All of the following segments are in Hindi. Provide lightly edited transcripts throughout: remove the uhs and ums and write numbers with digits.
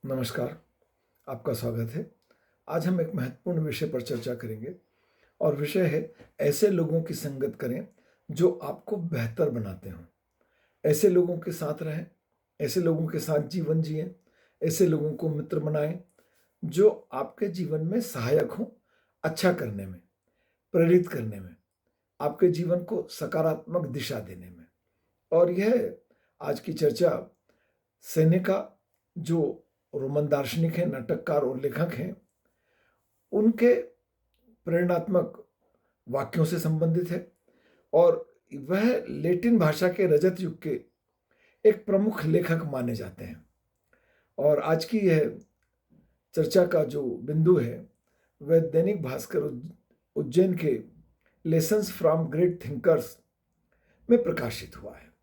नमस्कार, आपका स्वागत है। आज हम एक महत्वपूर्ण विषय पर चर्चा करेंगे और विषय है ऐसे लोगों की संगत करें जो आपको बेहतर बनाते हों। ऐसे लोगों के साथ रहें, ऐसे लोगों के साथ जीवन जिएं, ऐसे लोगों को मित्र बनाएं जो आपके जीवन में सहायक हों, अच्छा करने में, प्रेरित करने में, आपके जीवन को सकारात्मक दिशा देने में। और यह आज की चर्चा सेनेका, जो रोमन दार्शनिक हैं, नाटककार और लेखक हैं, उनके प्रेरणात्मक वाक्यों से संबंधित है। और वह लैटिन भाषा के रजत युग के एक प्रमुख लेखक माने जाते हैं। और आज की यह चर्चा का जो बिंदु है वह दैनिक भास्कर उज्जैन के लेसन्स फ्रॉम ग्रेट थिंकर्स में प्रकाशित हुआ है।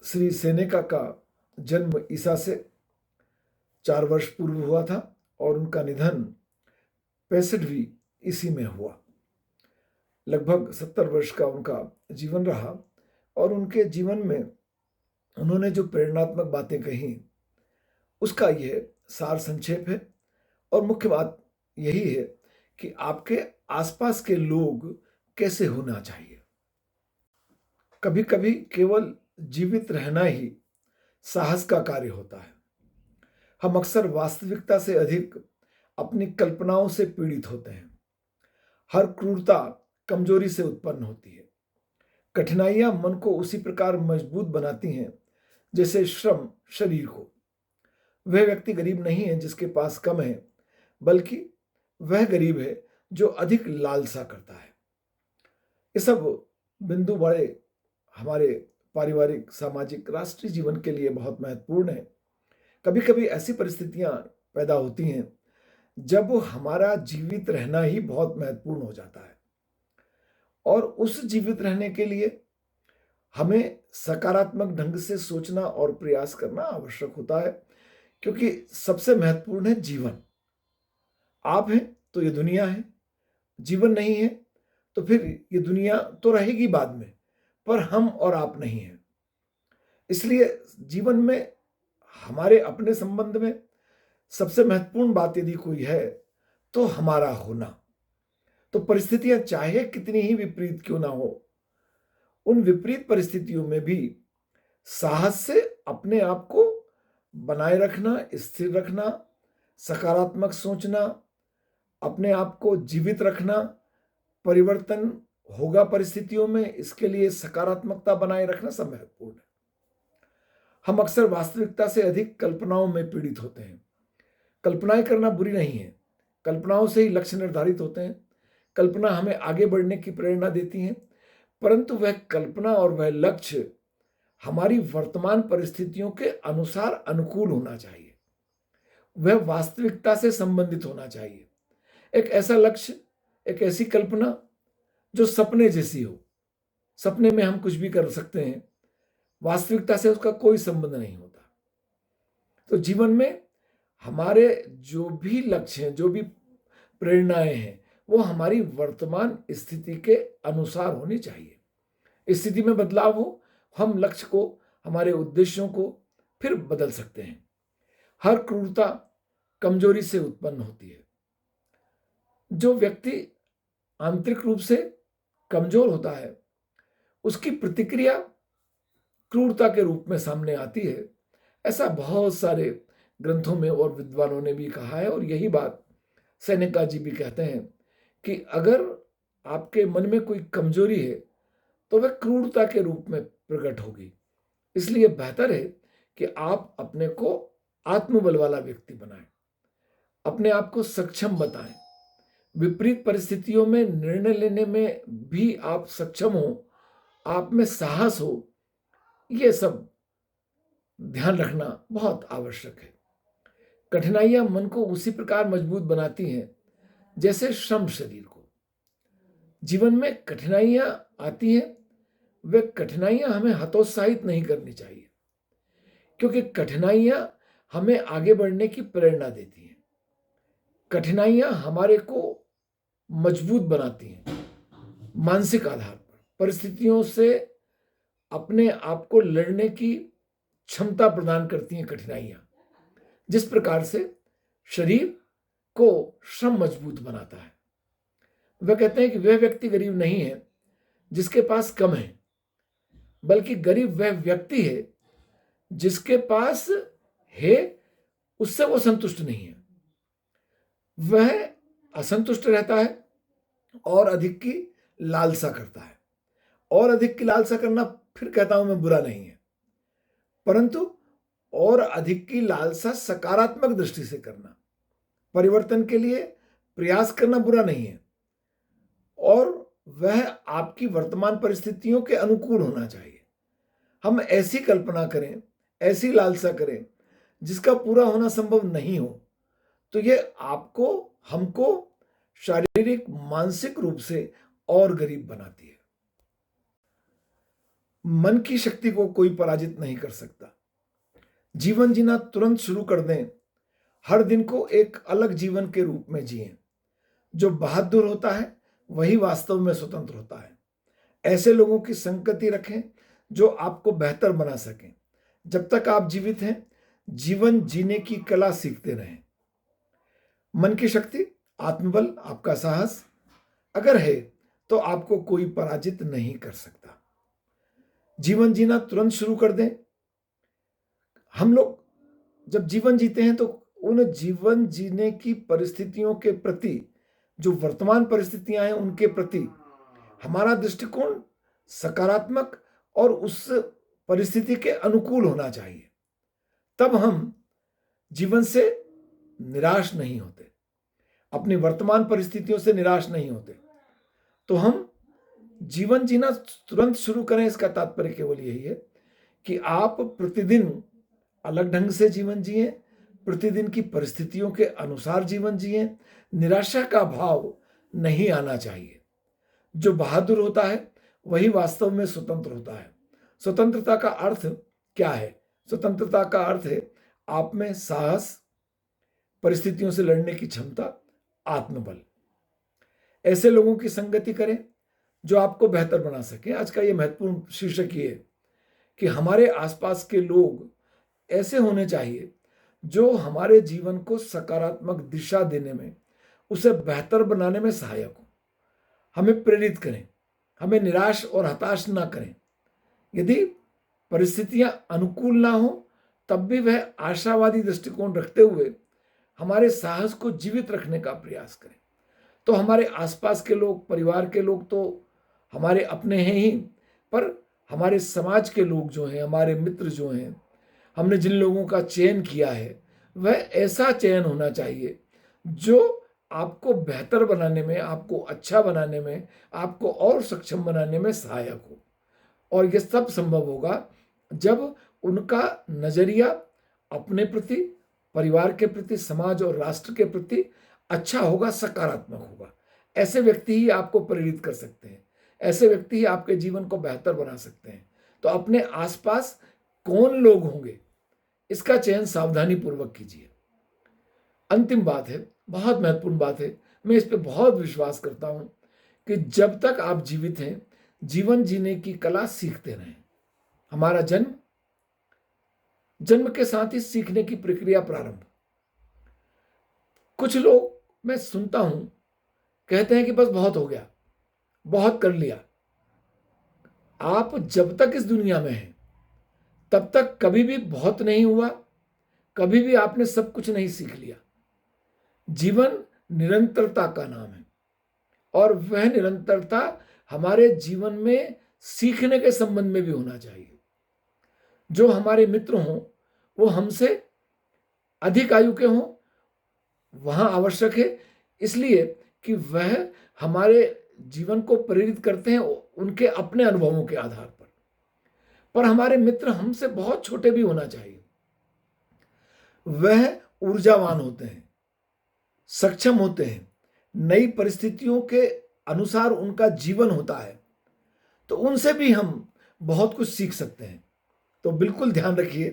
श्री सेनेका का जन्म ईसा से 4 वर्ष पूर्व हुआ था और उनका निधन 65वीं ईस्वी में हुआ। लगभग 70 वर्ष का उनका जीवन रहा और उनके जीवन में उन्होंने जो प्रेरणात्मक बातें कही उसका यह सार संक्षेप है। और मुख्य बात यही है कि आपके आसपास के लोग कैसे होना चाहिए। कभी कभी केवल जीवित रहना ही साहस का कार्य होता है। हम अक्सर वास्तविकता से अधिक अपनी कल्पनाओं से पीड़ित होते हैं। हर क्रूरता कमजोरी से उत्पन्न होती है। कठिनाइयां मन को उसी प्रकार मजबूत बनाती हैं जैसे श्रम शरीर को। वह व्यक्ति गरीब नहीं है जिसके पास कम है, बल्कि वह गरीब है जो अधिक लालसा करता है। ये सब बिंदु बड़े हमारे पारिवारिक, सामाजिक, राष्ट्रीय जीवन के लिए बहुत महत्वपूर्ण है। कभी कभी ऐसी परिस्थितियां पैदा होती हैं जब हमारा जीवित रहना ही बहुत महत्वपूर्ण हो जाता है और उस जीवित रहने के लिए हमें सकारात्मक ढंग से सोचना और प्रयास करना आवश्यक होता है, क्योंकि सबसे महत्वपूर्ण है जीवन। आप हैं तो ये दुनिया है, जीवन नहीं है तो फिर ये दुनिया तो रहेगी बाद में, पर हम और आप नहीं हैं। इसलिए जीवन में हमारे अपने संबंध में सबसे महत्वपूर्ण बात यदि कोई है तो हमारा होना। तो परिस्थितियां चाहे कितनी ही विपरीत क्यों ना हो, उन विपरीत परिस्थितियों में भी साहस से अपने आप को बनाए रखना, स्थिर रखना, सकारात्मक सोचना, अपने आप को जीवित रखना। परिवर्तन होगा परिस्थितियों में, इसके लिए सकारात्मकता बनाए रखना सब महत्वपूर्ण है। हम अक्सर वास्तविकता से अधिक कल्पनाओं में पीड़ित होते हैं। कल्पनाएं करना बुरी नहीं है, कल्पनाओं से ही लक्ष्य निर्धारित होते हैं। कल्पना हमें आगे बढ़ने की प्रेरणा देती है, परंतु वह कल्पना और वह लक्ष्य हमारी वर्तमान परिस्थितियों के अनुसार अनुकूल होना चाहिए। वह वास्तविकता से संबंधित होना चाहिए। एक ऐसा लक्ष्य, एक ऐसी कल्पना जो सपने जैसी हो। सपने में हम कुछ भी कर सकते हैं, वास्तविकता से उसका कोई संबंध नहीं होता। तो जीवन में हमारे जो भी लक्ष्य हैं, जो भी प्रेरणाएं हैं, वो हमारी वर्तमान स्थिति के अनुसार होनी चाहिए। स्थिति में बदलाव हो, हम लक्ष्य को, हमारे उद्देश्यों को फिर बदल सकते हैं। हर क्रूरता कमजोरी से उत्पन्न होती है। जो व्यक्ति आंतरिक रूप से कमजोर होता है उसकी प्रतिक्रिया क्रूरता के रूप में सामने आती है। ऐसा बहुत सारे ग्रंथों में और विद्वानों ने भी कहा है। और यही बात सेनेका जी भी कहते हैं कि अगर आपके मन में कोई कमजोरी है तो वह क्रूरता के रूप में प्रकट होगी। इसलिए बेहतर है कि आप अपने को आत्मबल वाला व्यक्ति बनाएं, अपने आप को सक्षम बताएं। विपरीत परिस्थितियों में निर्णय लेने में भी आप सक्षम हो, आप में साहस हो, ये सब ध्यान रखना बहुत आवश्यक है। कठिनाइयां मन को उसी प्रकार मजबूत बनाती हैं जैसे श्रम शरीर को। जीवन में कठिनाइयां आती हैं, वे कठिनाइयां हमें हतोत्साहित नहीं करनी चाहिए, क्योंकि कठिनाइयां हमें आगे बढ़ने की प्रेरणा देती हैं। कठिनाइयां हमारे को मजबूत बनाती हैं मानसिक आधार पर। परिस्थितियों से अपने आप को लड़ने की क्षमता प्रदान करती हैं कठिनाइयां। जिस प्रकार से शरीर को श्रम मजबूत बनाता है। वह कहते हैं कि वह व्यक्ति गरीब नहीं है जिसके पास कम है, बल्कि गरीब वह व्यक्ति है जिसके पास है उससे वो संतुष्ट नहीं है। वह असंतुष्ट रहता है और अधिक की लालसा करता है। और अधिक की लालसा करना, फिर कहता हूं मैं, बुरा नहीं है, परंतु और अधिक की लालसा सकारात्मक दृष्टि से करना, परिवर्तन के लिए प्रयास करना बुरा नहीं है, और वह आपकी वर्तमान परिस्थितियों के अनुकूल होना चाहिए। हम ऐसी कल्पना करें, ऐसी लालसा करें जिसका पूरा होना संभव नहीं हो, तो यह आपको, हमको शारीरिक मानसिक रूप से और गरीब बनाती है। मन की शक्ति को कोई पराजित नहीं कर सकता। जीवन जीना तुरंत शुरू कर दें। हर दिन को एक अलग जीवन के रूप में जिएं। जो बहादुर होता है वही वास्तव में स्वतंत्र होता है। ऐसे लोगों की संगति रखें जो आपको बेहतर बना सकें। जब तक आप जीवित हैं, जीवन जीने की कला सीखते रहें। मन की शक्ति, आत्मबल, आपका साहस अगर है तो आपको कोई पराजित नहीं कर सकता। जीवन जीना तुरंत शुरू कर दें। हम लोग जब जीवन जीते हैं तो उन जीवन जीने की परिस्थितियों के प्रति, जो वर्तमान परिस्थितियां हैं उनके प्रति हमारा दृष्टिकोण सकारात्मक और उस परिस्थिति के अनुकूल होना चाहिए। तब हम जीवन से निराश नहीं होते, अपनी वर्तमान परिस्थितियों से निराश नहीं होते। तो हम जीवन जीना तुरंत शुरू करें, इसका तात्पर्य केवल यही है कि आप प्रतिदिन अलग ढंग से जीवन जिए, प्रतिदिन की परिस्थितियों के अनुसार जीवन जिए। निराशा का भाव नहीं आना चाहिए। जो बहादुर होता है वही वास्तव में स्वतंत्र होता है। स्वतंत्रता का अर्थ क्या है? स्वतंत्रता का अर्थ है आप में साहस, परिस्थितियों से लड़ने की क्षमता, आत्मबल। ऐसे लोगों की संगति करें जो आपको बेहतर बना सके। आज का ये महत्वपूर्ण शीर्षक ये है कि हमारे आसपास के लोग ऐसे होने चाहिए जो हमारे जीवन को सकारात्मक दिशा देने में, उसे बेहतर बनाने में सहायक हो, हमें प्रेरित करें, हमें निराश और हताश ना करें। यदि परिस्थितियां अनुकूल ना हो तब भी वह आशावादी दृष्टिकोण रखते हुए हमारे साहस को जीवित रखने का प्रयास करें। तो हमारे आसपास के लोग, परिवार के लोग तो हमारे अपने हैं ही, पर हमारे समाज के लोग जो हैं, हमारे मित्र जो हैं, हमने जिन लोगों का चयन किया है, वह ऐसा चयन होना चाहिए जो आपको बेहतर बनाने में, आपको अच्छा बनाने में, आपको और सक्षम बनाने में सहायक हो। और यह सब संभव होगा जब उनका नजरिया अपने प्रति, परिवार के प्रति, समाज और राष्ट्र के प्रति अच्छा होगा, सकारात्मक होगा। ऐसे व्यक्ति ही आपको प्रेरित कर सकते हैं, ऐसे व्यक्ति ही आपके जीवन को बेहतर बना सकते हैं। तो अपने आसपास कौन लोग होंगे, इसका चयन सावधानी पूर्वक कीजिए। अंतिम बात है, बहुत महत्वपूर्ण बात है, मैं इस पे बहुत विश्वास करता हूं कि जब तक आप जीवित हैं, जीवन जीने की कला सीखते रहें। हमारा जन्म के साथ ही सीखने की प्रक्रिया प्रारंभ। कुछ लोग मैं सुनता हूं कहते हैं कि बस बहुत हो गया, बहुत कर लिया। आप जब तक इस दुनिया में हैं तब तक कभी भी बहुत नहीं हुआ, कभी भी आपने सब कुछ नहीं सीख लिया। जीवन निरंतरता का नाम है और वह निरंतरता हमारे जीवन में सीखने के संबंध में भी होना चाहिए। जो हमारे मित्र हों वो हमसे अधिक आयु के हों, वहां आवश्यक है, इसलिए कि वह हमारे जीवन को प्रेरित करते हैं उनके अपने अनुभवों के आधार पर हमारे मित्र हमसे बहुत छोटे भी होना चाहिए। वह ऊर्जावान होते हैं, सक्षम होते हैं, नई परिस्थितियों के अनुसार उनका जीवन होता है, तो उनसे भी हम बहुत कुछ सीख सकते हैं। तो बिल्कुल ध्यान रखिए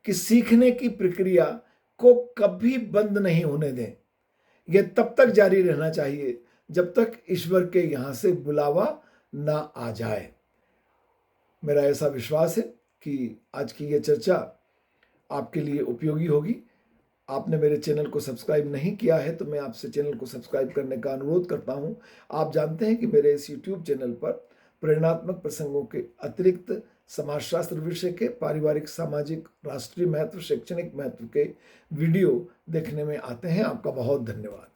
कि सीखने की प्रक्रिया को कभी बंद नहीं होने दें। यह तब तक जारी रहना चाहिए जब तक ईश्वर के यहां से बुलावा ना आ जाए। मेरा ऐसा विश्वास है कि आज की यह चर्चा आपके लिए उपयोगी होगी। आपने मेरे चैनल को सब्सक्राइब नहीं किया है तो मैं आपसे चैनल को सब्सक्राइब करने का अनुरोध करता हूं। आप जानते हैं कि मेरे इस यूट्यूब चैनल पर प्रेरणात्मक प्रसंगों के अतिरिक्त समाजशास्त्र विषय के, पारिवारिक, सामाजिक, राष्ट्रीय महत्व, शैक्षणिक महत्व के वीडियो देखने में आते हैं। आपका बहुत धन्यवाद।